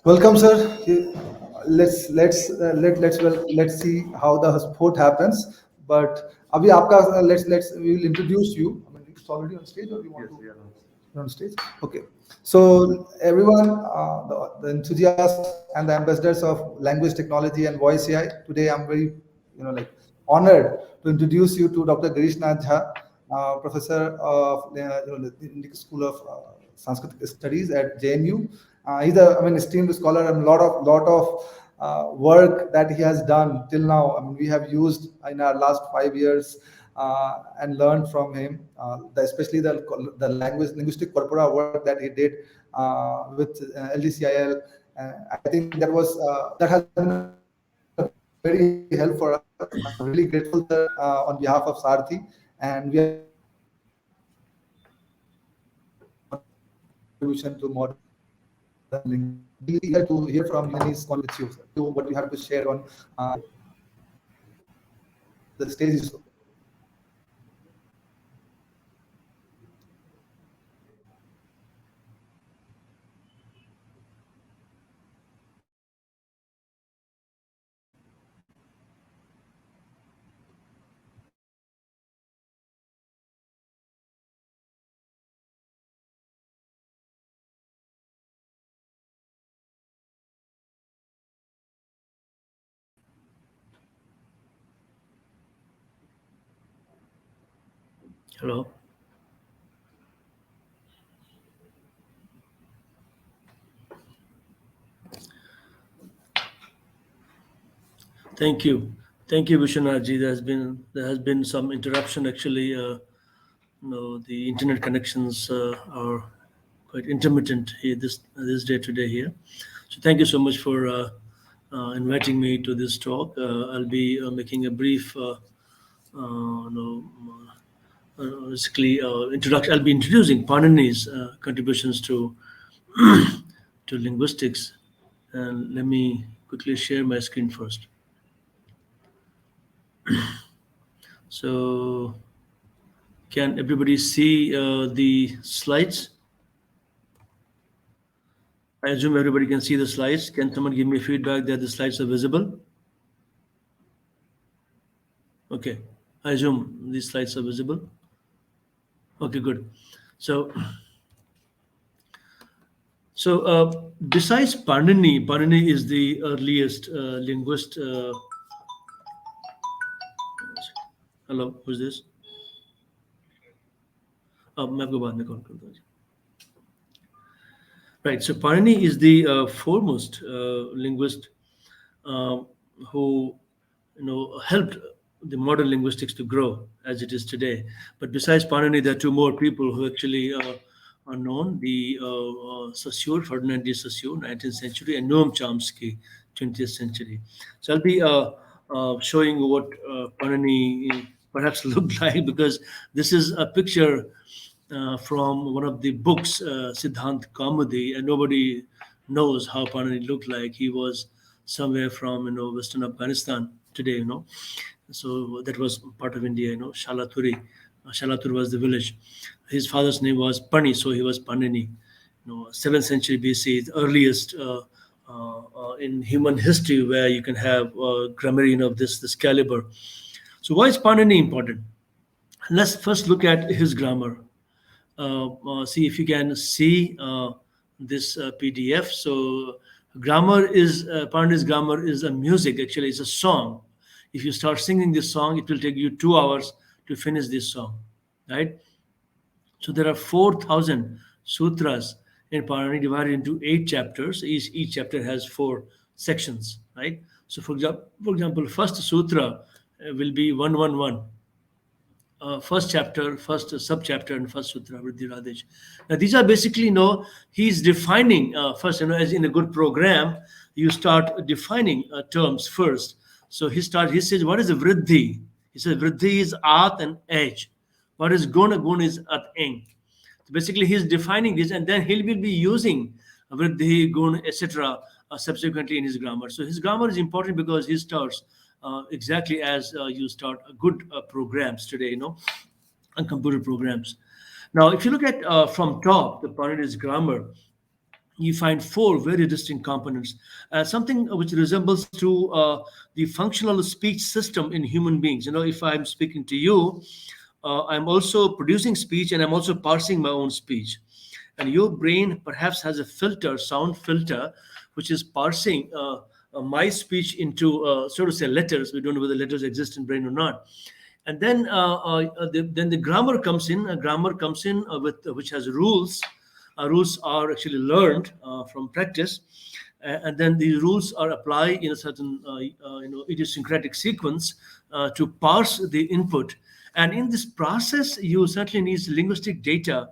Welcome, sir. Let's see how the sport happens. But abhi aapka let's we will introduce you. I mean, it's already on stage, or you want to? You're on stage. Okay. So everyone, the enthusiasts and the ambassadors of language technology and voice AI. Today, I'm very, honored to introduce you to Dr. Girish Nath Jha, professor of the Indic School of Sanskrit Studies at JNU. He's a, esteemed scholar, and lot of work that he has done till now. I mean, we have used in our last 5 years and learned from him, especially the linguistic corpora work that he did with LDCIL. I think that has been a very help for us. I'm really grateful, sir, on behalf of Saarthi, and we are very happy to have you as a contribution to modern linguistics. Really eager to hear from you and his conversation with you, sir. What you have to share on the stage is. Hello. Thank you. Thank you, Vishwanathji. There has been some interruption actually. The internet connections are quite intermittent here this day today here. So thank you so much for inviting me to this talk. I'll be making a brief, basically introduction. I'll be introducing Panini's contributions to linguistics, and let me quickly share my screen first. So, can everybody see the slides? I assume everybody can see the slides. Can someone give me feedback that the slides are visible? Okay, I assume these slides are visible. Okay, good. So, besides Panini is the earliest linguist. Hello, who's this? मैं आपको बाद में call करता हूँ. Right. So Panini is the foremost linguist who helped the modern linguistics to grow as it is today. But besides Panini, there are two more people who actually are known: the Saussure, Ferdinand de Saussure, 19th century, and Noam Chomsky, 20th century. So I'll be showing what Panini perhaps looked like, because this is a picture from one of the books, Siddhant Kaumudi, and nobody knows how Panini looked like. He was somewhere from Western Afghanistan today. So that was part of India. Shalaturi. Shalatur was the village. His father's name was Pani, so he was Panini. 7th century BC, the earliest in human history where you can have grammarian of this caliber. So why is Panini important? Let's first look at his grammar. See if you can see this PDF. So grammar is Panini's grammar is a music. Actually, it's a song. If you start singing this song, it will take you 2 hours to finish this song, right? So there are 4,000 sutras in Panini divided into 8 chapters. Each chapter has 4 sections, right? So for example, first sutra will be 111. First chapter, first subchapter, and first sutra, Vriddhi Radesh. Now, these are basically, he's defining first, as in a good program, you start defining terms first. So he says, what is a Vriddhi? He says, Vriddhi is at and edge. What is guna? Guna is at ing. So basically, he's defining this, and then he will be using Vriddhi, gun, etc. Subsequently in his grammar. So his grammar is important because he starts exactly as you start good programs today, and computer programs. Now, if you look at from top, the Panini's grammar, you find four very distinct components. Something which resembles to the functional speech system in human beings. If I'm speaking to you, I'm also producing speech and I'm also parsing my own speech. And your brain perhaps has a filter, sound filter, which is parsing my speech into, so to say, letters. We don't know whether letters exist in brain or not. And then the grammar comes in. A grammar comes in with which has rules. Rules are actually learned from practice, and then these rules are applied in a certain idiosyncratic sequence to parse the input. And in this process, you certainly need linguistic data,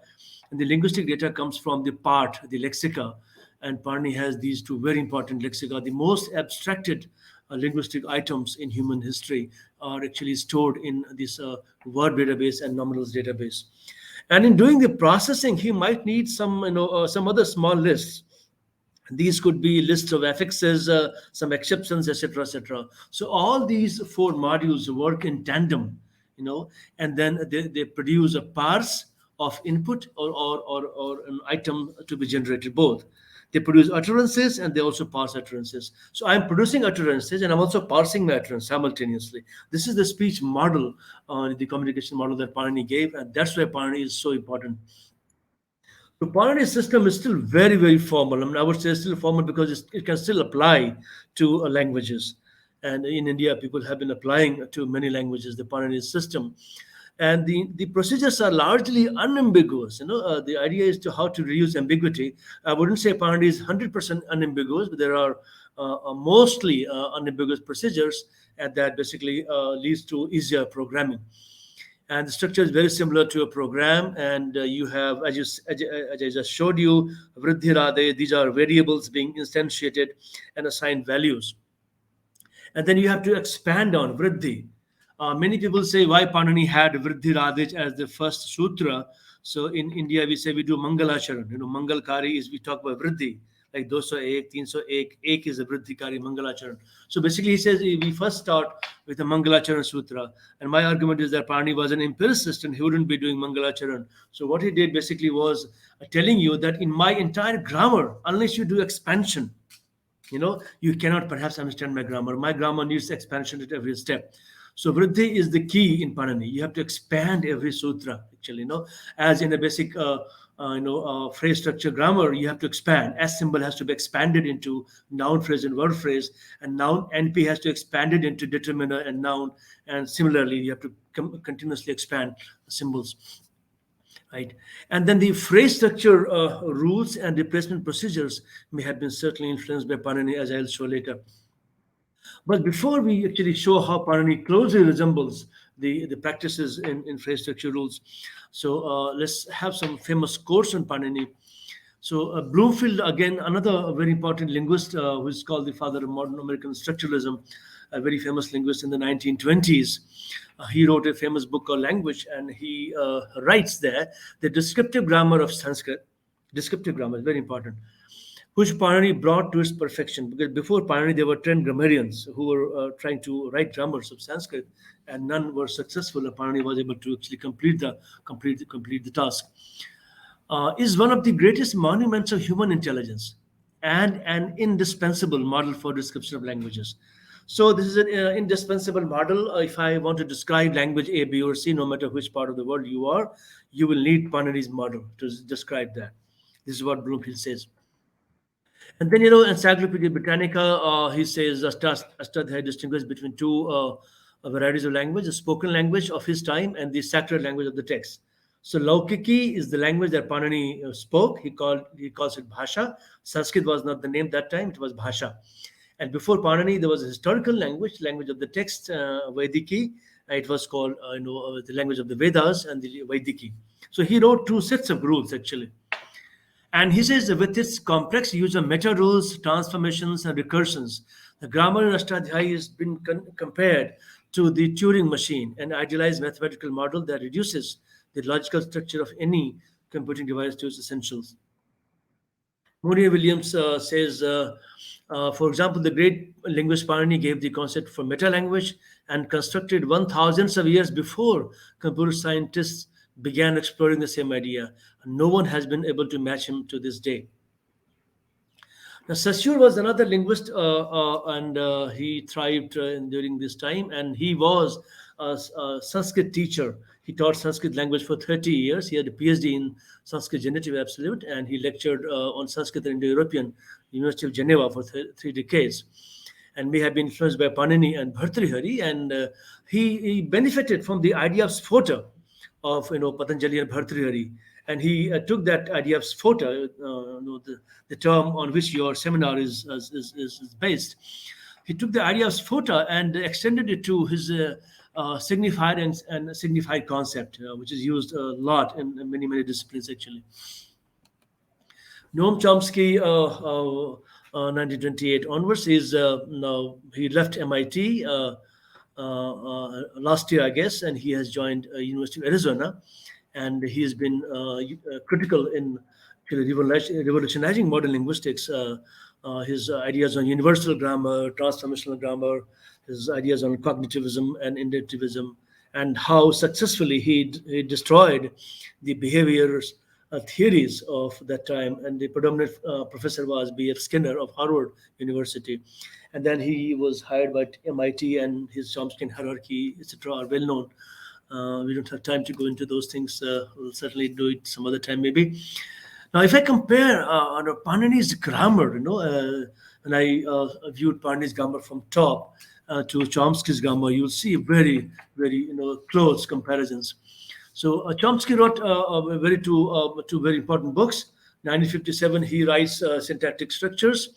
and the linguistic data comes from the part, the lexica. And Parni has these two very important lexica. The most abstracted linguistic items in human history are actually stored in this word database and nominals database. And in doing the processing, he might need some other small lists. These could be lists of affixes, some exceptions, etc., etc. So all these four modules work in tandem, and then they produce a parse of input or an item to be generated both. They produce utterances and they also parse utterances. So I'm producing utterances and I'm also parsing my utterance simultaneously. This is the speech model, the communication model that Panini gave, and that's why Panini is so important. The Panini system is still very, very formal. I mean, I would say still formal because it can still apply to languages. And in India, people have been applying to many languages the Panini system. And the procedures are largely unambiguous. The idea is to how to reduce ambiguity. I wouldn't say Panini is 100% unambiguous, but there are mostly unambiguous procedures, and that basically leads to easier programming. And the structure is very similar to a program. And you have, as I just showed you, vriddhi radhe, these are variables being instantiated and assigned values. And then you have to expand on vriddhi. Many people say why Panini had vriddhi radhe as the first sutra. So in India, we say we do mangalacharan. Mangalkari is we talk about vriddhi, like 201, 301, ek is a vriddhikari mangalacharan. So basically, he says we first start with the mangalacharan sutra. And my argument is that Panini was an empiricist and he wouldn't be doing mangalacharan. So what he did basically was telling you that in my entire grammar, unless you do expansion, you cannot perhaps understand my grammar. My grammar needs expansion at every step. So vriddhi is the key in Panini. You have to expand every sutra, actually, as in a basic phrase structure grammar, you have to expand. S symbol has to be expanded into noun phrase and verb phrase, and noun NP has to expand it into determiner and noun. And similarly, you have to continuously expand symbols. Right. And then the phrase structure rules and replacement procedures may have been certainly influenced by Panini, as I'll show later. But before we actually show how Panini closely resembles the practices in phrase structure rules, so let's have some famous quotes on Panini. So Bloomfield, again, another very important linguist who is called the father of modern American structuralism, a very famous linguist in the 1920s. He wrote a famous book called Language, and he writes there the descriptive grammar of Sanskrit. Descriptive grammar is very important, which Panini brought to its perfection. Because before Panini, there were 10 grammarians who were trying to write grammars of Sanskrit, and none were successful. And Panini was able to actually complete the task. Is one of the greatest monuments of human intelligence and an indispensable model for description of languages. So this is an indispensable model. If I want to describe language A, B, or C, no matter which part of the world you are, you will need Panini's model to describe that. This is what Bloomfield says. And then, Encyclopedia Britannica, he says Astadhyayi distinguished between two varieties of language: the spoken language of his time and the sacred language of the text. So Laukiki is the language that Panini spoke. He calls it Bhasha. Sanskrit was not the name that time; it was Bhasha. And before Panini, there was a historical language of the text, Vaidiki. It was called, the language of the Vedas and the Vaidiki. So he wrote two sets of rules actually. And he says that with its complex use of meta rules, transformations, and recursions, the grammar in Astadhyayi has been compared to the Turing machine, an idealized mathematical model that reduces the logical structure of any computing device to its essentials. Mooney Williams says, for example, the great linguist Panini gave the concept for meta language and constructed 1,000s of years before computer scientists began exploring the same idea. No one has been able to match him to this day. Now, Saussure was another linguist, and he thrived during this time, and he was a Sanskrit teacher. He taught Sanskrit language for 30 years. He had a PhD in Sanskrit Genitive Absolute, and he lectured on Sanskrit and Indo-European, University of Geneva, for 3 decades, and may have been influenced by Panini and Bhartrihari, and he benefited from the idea of Sphota of Patanjali and Bhartrihari, and he took that idea of Sphota, the term on which your seminar is based. He took the idea of Sphota and extended it to his signified and signified concept, which is used a lot in many disciplines actually. Noam Chomsky, 1928 onwards, now he left MIT last year, I guess, and he has joined University of Arizona, and he has been critical in revolutionizing modern linguistics. His ideas on universal grammar, transformational grammar, his ideas on cognitivism and inductivism, and how successfully he destroyed the behaviors theories of that time. And the predominant professor was B.F. Skinner of Harvard University. And then he was hired by MIT, and his Chomsky hierarchy, etc., are well known. We don't have time to go into those things. We'll certainly do it some other time, maybe. Now, if I compare Panini's grammar, when I viewed Panini's grammar from top to Chomsky's grammar, you'll see very, very close comparisons. So Chomsky wrote two very important books. 1957, he writes Syntactic Structures,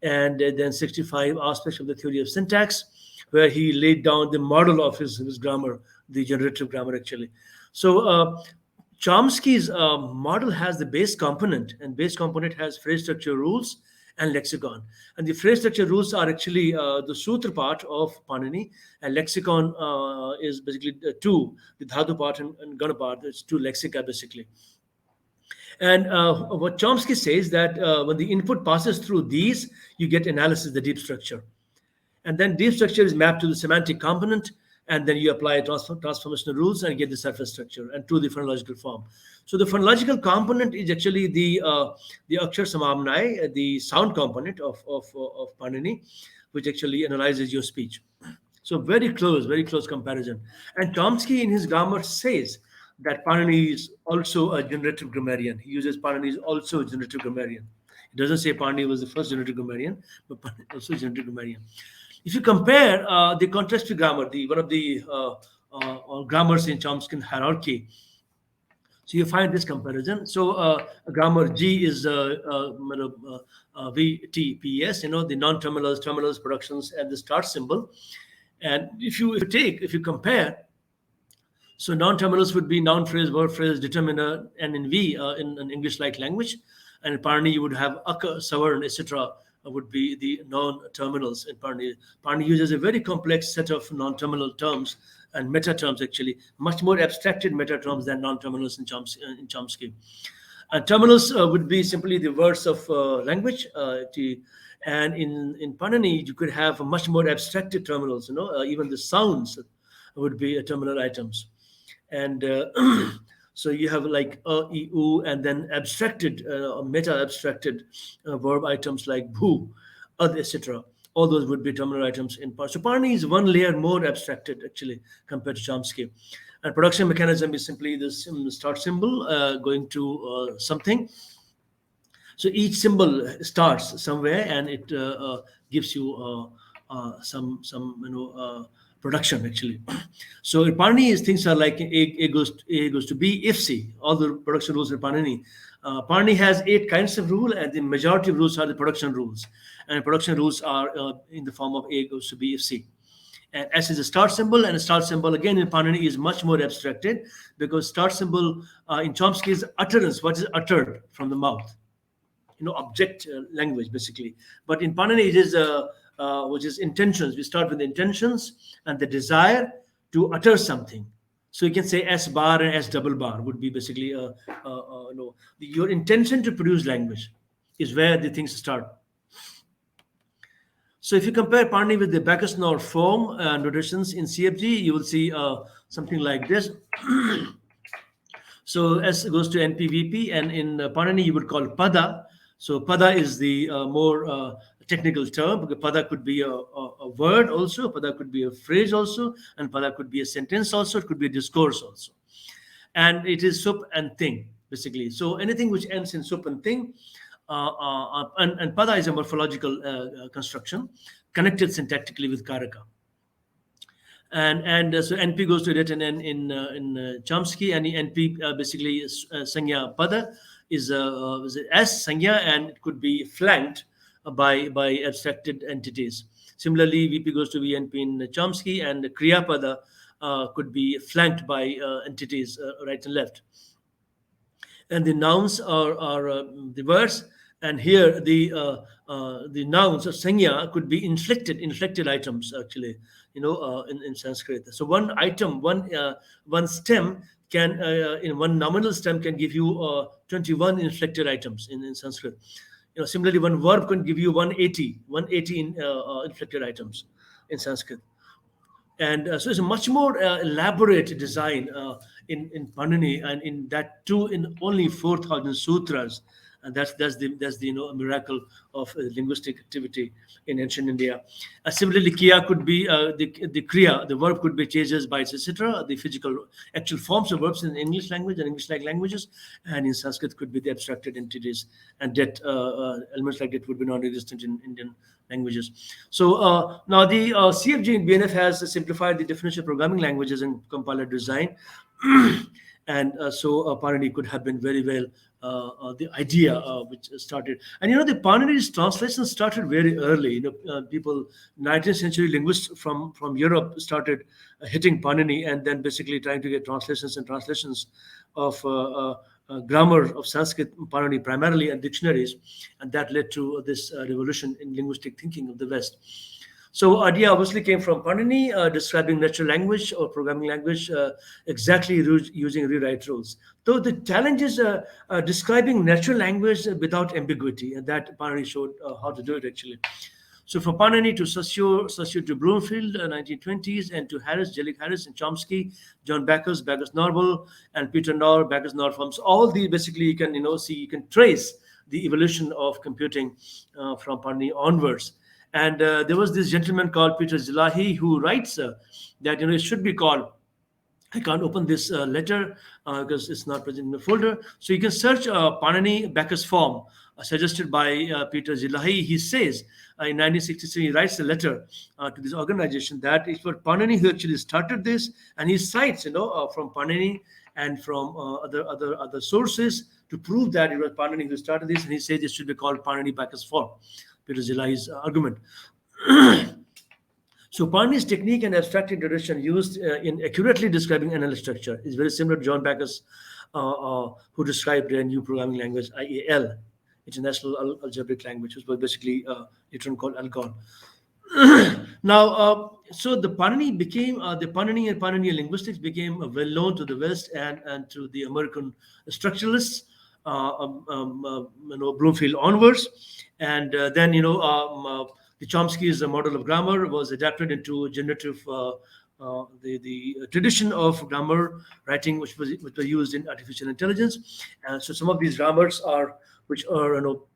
and then 65, Aspects of the Theory of Syntax, where he laid down the model of his grammar, the generative grammar actually. So Chomsky's model has the base component, and base component has phrase structure rules and lexicon. And the phrase structure rules are actually the sutra part of Panini, and lexicon is basically two, the dhatu part and gana part. It's two lexica basically. And what Chomsky says that when the input passes through these, you get analysis, the deep structure. And then deep structure is mapped to the semantic component, and then you apply transformational rules and get the surface structure and to the phonological form. So the phonological component is actually the akshar samamnai, the sound component of Panini, which actually analyzes your speech. So very close comparison. And Chomsky in his grammar says that Panini is also a generative grammarian. He uses Panini is also a generative grammarian. He doesn't say Panini was the first generative grammarian, but Panini also a generative grammarian. If you compare the contrastive grammar, one of the grammars in Chomsky hierarchy, so you find this comparison. So grammar G is VTPS, the non-terminals, terminals, productions, and the start symbol. And if you compare, so non-terminals would be noun phrase, verb phrase, determiner, and in V in an English-like language. And in Panini, you would have akka, savern, etc. would be the non-terminals in Panini. Panini uses a very complex set of non-terminal terms and meta terms, actually, much more abstracted meta terms than non-terminals in Chomsky. And terminals would be simply the words of language. And in Panini, you could have much more abstracted terminals. Even the sounds would be terminal items. And so you have like e, u, and then abstracted, meta-abstracted verb items like bhu, ad, etc. All those would be terminal items in Panini. So Panini is one layer more abstracted, actually, compared to Chomsky. And production mechanism is simply the start symbol going to something. So each symbol starts somewhere, and it gives you some production actually. So in Panini, things are like A goes to B if C. All the production rules in Panini. Panini has 8 kinds of rule, and the majority of rules are the production rules. And production rules are in the form of A goes to B if C. And S is a start symbol, and a start symbol again in Panini is much more abstracted, because start symbol in Chomsky is utterance, what is uttered from the mouth. Object language basically. But in Panini it is which is intentions. We start with the intentions and the desire to utter something. So you can say S bar and S double bar would be basically your intention to produce language is where the things start. So if you compare Panini with the Backus-Naur form notations in CFG, you will see something like this. So S goes to NPVP, and in Panini you would call pada. So pada is the more technical term, because pada could be a word also, pada could be a phrase also, and pada could be a sentence also, it could be a discourse also. And it is sup and thing, basically. So anything which ends in sup and thing, and pada is a morphological construction connected syntactically with karaka. And so NP goes to written in Chomsky, and the NP basically is Sanja pada is a S Sanja, and it could be flanked by abstracted entities. Similarly, VP goes to VNP in Chomsky, and Kriya pada could be flanked by entities right and left. And the nouns are the words, and here the nouns or sanya could be inflected items, actually, in Sanskrit. So one item, one stem can in one nominal stem can give you 21 inflected items in Sanskrit. Similarly, one verb can give you 180 inflected items in Sanskrit. And so it's a much more elaborate design in Panini, and in that too in only 4,000 sutras. And that's the miracle of linguistic activity in ancient India. Similarly, kiya could be the kriya, the verb could be changes, bites, etc. The physical actual forms of verbs in English language and English-like languages, and in Sanskrit could be the abstracted entities, and that elements like that would be non-existent in Indian languages. So now the CFG in BNF has simplified the definition of programming languages and compiler design. And so Panini could have been very well the idea which started. And the Panini's translation started very early. People, 19th century linguists from Europe started hitting Panini, and then basically trying to get translations of grammar of Sanskrit, Panini primarily, and dictionaries, and that led to this revolution in linguistic thinking of the West. So idea obviously came from Panini, describing natural language or programming language exactly using rewrite rules. Though the challenge is describing natural language without ambiguity, and that Panini showed how to do it actually. So from Panini to Saussure to Bloomfield, 1920s, and to Harris, Jellic Harris and Chomsky, John Backus, Backus-Norval, and Peter Knorr, Backus-Knorr forms. All the basically you can see, you can trace the evolution of computing from Panini onwards. And there was this gentleman called Peter Zilahi who writes that it should be called. I can't open this letter because it's not present in the folder. So you can search Panini Backus form suggested by Peter Zilahi. He says in 1963 he writes a letter to this organization that it's for Panini who actually started this, and he cites from Panini and from other sources to prove that it was Panini who started this, and he says it should be called Panini Backus form. Peter Zilahi's argument. So Panini's technique and abstracted tradition used in accurately describing NL structure is very similar to John Backus, who described a new programming language, IAL, International Algebraic Language, which was basically a term called Algol. Now, so the Panini became the Panini and Panini linguistics became well known to the West and to the American structuralists, Bloomfield onwards, and then the Chomsky's model of grammar was adapted into generative the tradition of grammar writing, which was used in artificial intelligence. And so some of these grammars are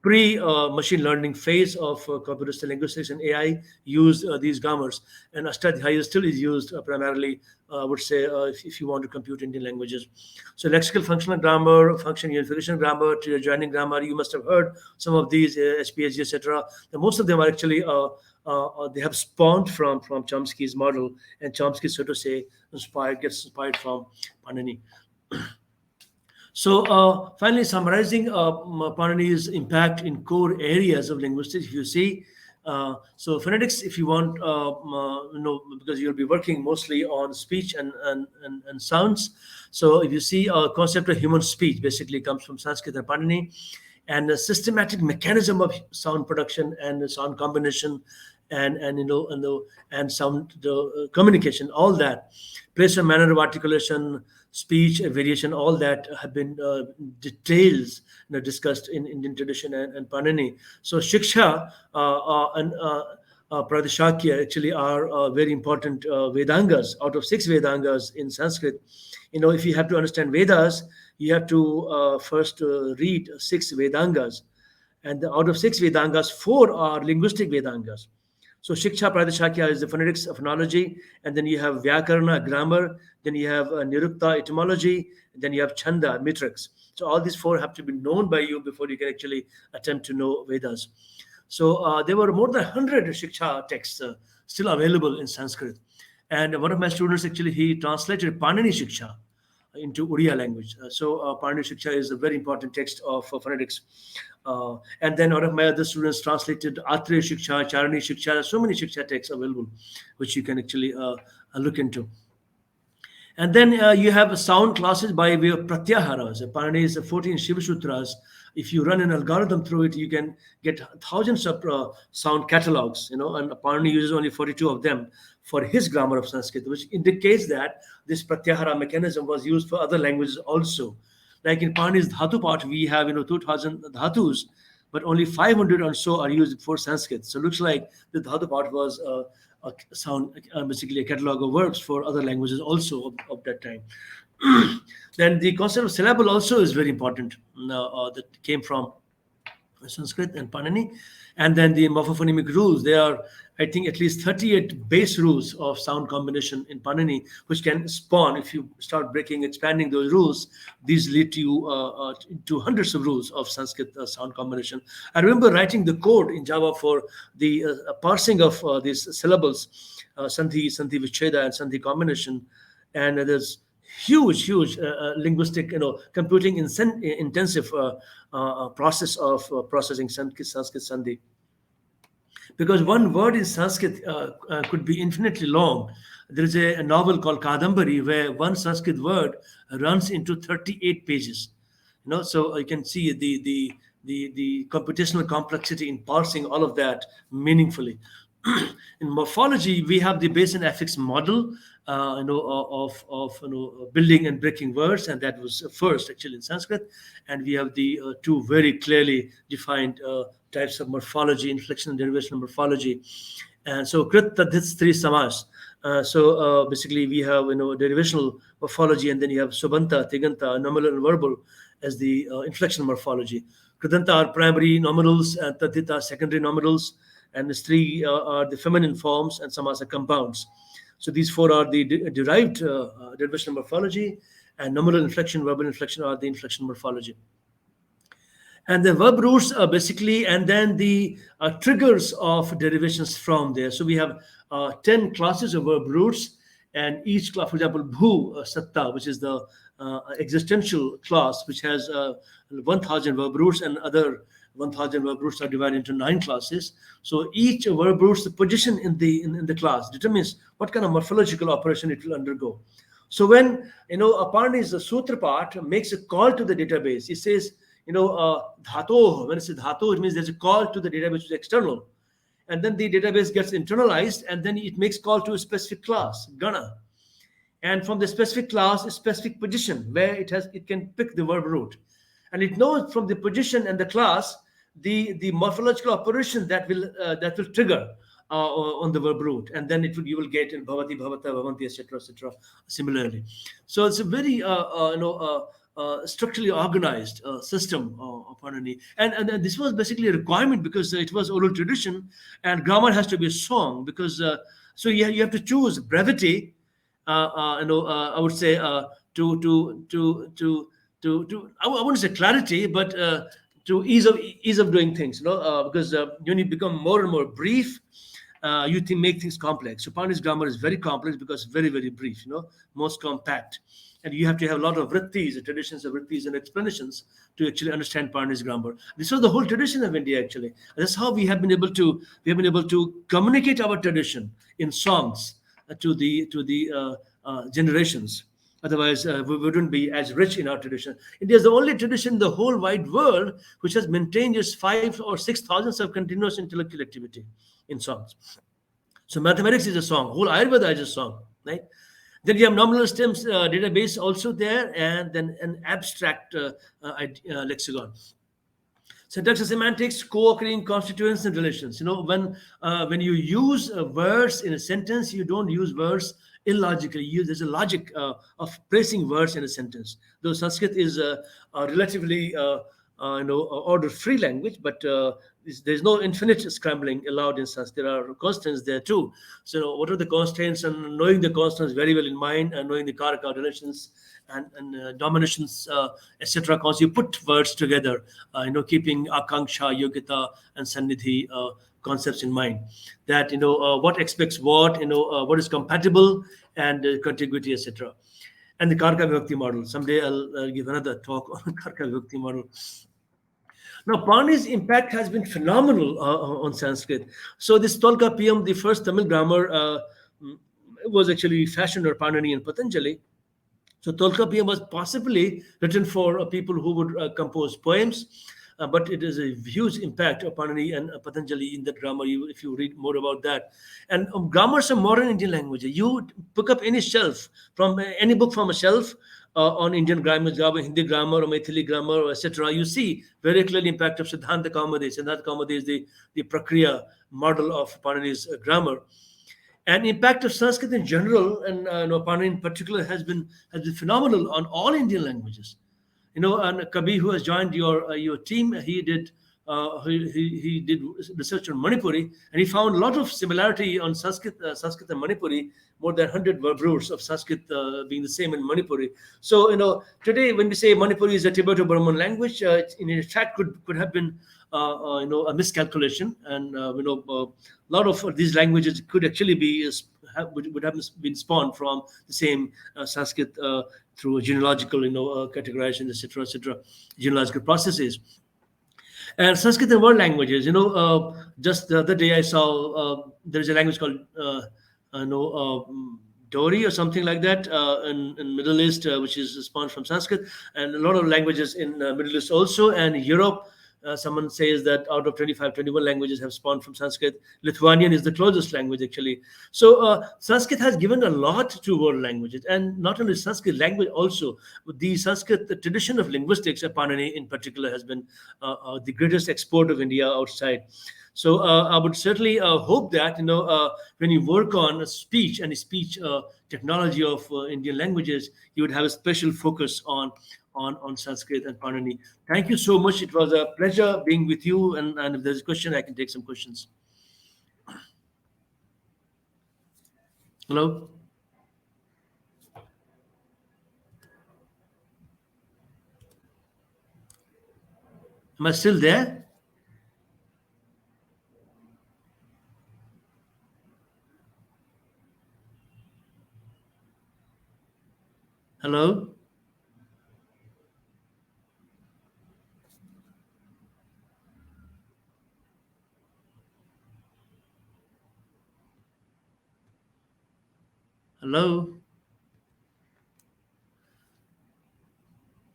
pre-machine learning phase of computational linguistics and AI used these grammars, and Ashtadhyayi still is used primarily, I would say, if you want to compute Indian languages. So lexical functional grammar, function unification grammar, tree joining grammar, you must have heard some of these, SPHG, etc. Most of them are actually they have spawned from Chomsky's model, and Chomsky, so to say, gets inspired from Panini. So finally, summarizing Panini's impact in core areas of linguistics, if you see, so phonetics, if you want, because you'll be working mostly on speech and sounds. So if you see, a concept of human speech basically comes from Sanskrit and Panini, and the systematic mechanism of sound production and sound combination and sound communication, all that, place and manner of articulation, speech, variation, all that have been details discussed in Indian tradition and Panini. So Shiksha and Pradeshakya actually are very important Vedangas. Out of 6 Vedangas in Sanskrit, if you have to understand Vedas, you have to first read 6 Vedangas, and out of 6 Vedangas, 4 are linguistic Vedangas. So Shiksha Pradeshakya is the phonetics of phonology, and then you have Vyakarana, grammar, then you have Nirukta, etymology, then you have Chanda, metrics. So all these 4 have to be known by you before you can actually attempt to know Vedas. So there were more than 100 Shiksha texts still available in Sanskrit. And one of my students actually, he translated Panini Shiksha into Uriya language. So Panini Shiksha is a very important text of phonetics. And then one of my other students translated Atre Shiksha, Charani Shiksha. There are so many Shiksha texts available, which you can actually look into. And then you have sound classes by way of pratyaharas. Panini is 14 Shiva Sutras. If you run an algorithm through it, you can get thousands of sound catalogs, and Panini uses only 42 of them for his grammar of Sanskrit, which indicates that this pratyahara mechanism was used for other languages also. Like in Panini's dhatu part, we have 2,000 dhatus, but only 500 or so are used for Sanskrit. So it looks like the dhatu part was a sound, basically a catalog of verbs for other languages also of that time. Then the concept of syllable also is very important, that came from Sanskrit and Panini. And then the morphophonemic rules, there are, I think, at least 38 base rules of sound combination in Panini, which can spawn, if you start expanding those rules, these lead to hundreds of rules of Sanskrit sound combination. I remember writing the code in Java for the parsing of these syllables, Sandhi, Sandhi Vicheda, and Sandhi combination. And there's huge linguistic, computing intensive process of processing Sanskrit Sandhi, because one word in Sanskrit could be infinitely long. There is a novel called Kadambari where one Sanskrit word runs into 38 pages. So you can see the computational complexity in parsing all of that meaningfully. In morphology, we have the base and affix model, of building and breaking words, and that was first actually in Sanskrit. And we have the 2 very clearly defined types of morphology: inflection and derivational morphology. And so Krit Tadhit 3 Samas. So basically we have derivational morphology, and then you have Subanta, Tiganta, nominal and verbal as the inflection morphology. Kridanta are primary nominals, and Tadhit are secondary nominals, and the 3 are the feminine forms, and Samas are compounds. So these 4 are the derived derivational morphology, and nominal inflection, verbal inflection are the inflection morphology. And the verb roots are basically, and then the triggers of derivations from there. So we have 10 classes of verb roots, and each class, for example, bhu satta, which is the existential class, which has 1,000 verb roots, and other 1,000 verb roots are divided into 9 classes. So each verb root's position in the class determines what kind of morphological operation it will undergo. So when Aparni's sutra part makes a call to the database, it says dhato. When it says dhato, it means there's a call to the database which is external, and then the database gets internalized, and then it makes call to a specific class, gana, and from the specific class, a specific position where it can pick the verb root, and it knows from the position and the class the morphological operation that will trigger on the verb root, and then you will get in bhavati, bhavata, bhavanti, etc., similarly. So it's a very structurally organized system of Panini, and this was basically a requirement because it was oral tradition, and grammar has to be a song, because so you have to choose brevity. I would say to I wouldn't say clarity, but to ease of doing things, because when you become more and more brief, you make things complex. So Panini's grammar is very complex because very, very brief, most compact. And you have to have a lot of vrittis, traditions of vrittis and explanations to actually understand Panini's grammar. This was the whole tradition of India, actually. That's how we have been able to communicate our tradition in songs to the generations. Otherwise, we wouldn't be as rich in our tradition. India is the only tradition in the whole wide world which has maintained its 5,000 or 6,000 of continuous intellectual activity in songs. So mathematics is a song. Whole Ayurveda is a song, right? Then you have nominal stems database also there, and then an abstract lexicon. Syntax and semantics, co-occurring constituents and relations. When you use words in a sentence, you don't use words illogically used. There's a logic of placing words in a sentence. Though Sanskrit is a relatively order-free language, but there's no infinite scrambling allowed in Sanskrit. There are constants there too. So what are the constants? And knowing the constants very well in mind, and knowing the karaka relations and dominations, etc. Cause you put words together, keeping akanksha, yogita, and sannidhi concepts in mind. That what expects what, what is compatible, and contiguity, etc. And the karka vibhakti model. Someday I'll give another talk on karka vibhakti model. Now, Pani's impact has been phenomenal on Sanskrit. So this Tolkapiyam, the first Tamil grammar, mm, was actually fashioned by Panini and Patanjali. So Tolkapiyam was possibly written for people who would compose poems, but it is a huge impact of Panini and Patanjali in that grammar. If you read more about that, and grammars of modern Indian languages, you pick up any shelf from any book from a shelf on Indian grammar, Hindi grammar, or Maithili grammar, etc. You see very clearly impact of Siddhanta Kaumadi. Siddhanta Kaumadi is the Prakriya model of Panini's grammar. And impact of Sanskrit in general, and Panini in particular, has been phenomenal on all Indian languages. And Kabir, who has joined your team, he did research on Manipuri, and he found a lot of similarity on Sanskrit and Manipuri. More than 100 verb roots of Sanskrit being the same in Manipuri. So today when we say Manipuri is a Tibeto-Burman language, in fact could have been a miscalculation, and a lot of these languages could actually be would have been spawned from the same Sanskrit through genealogical categorization, etc., genealogical processes. And Sanskrit and world languages, just the other day I saw there is a language called Dori or something like that in Middle East, which is spawned from Sanskrit, and a lot of languages in Middle East also, and Europe. Someone says that out of 25, 21 languages have spawned from Sanskrit. Lithuanian is the closest language, actually. So Sanskrit has given a lot to world languages, and not only Sanskrit language, also the Sanskrit, the tradition of linguistics, Panini in particular, has been the greatest export of India outside. So I would certainly hope that when you work on a speech and a speech technology of Indian languages, you would have a special focus on Sanskrit and Panini. Thank you so much. It was a pleasure being with you. And if there's a question, I can take some questions. Hello? Am I still there? Hello? Hello?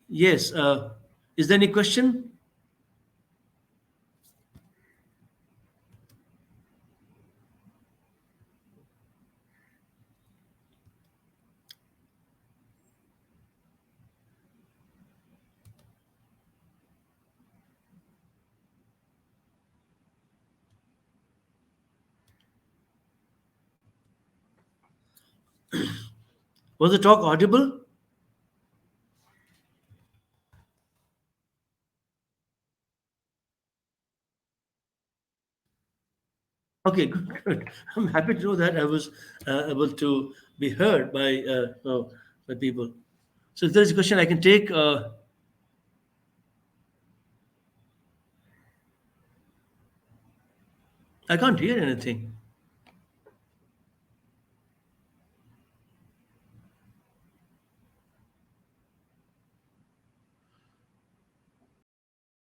Yes. Is there any question? Was the talk audible? Okay, good, good. I'm happy to know that I was able to be heard by people. So if there's a question I can take, I can't hear anything.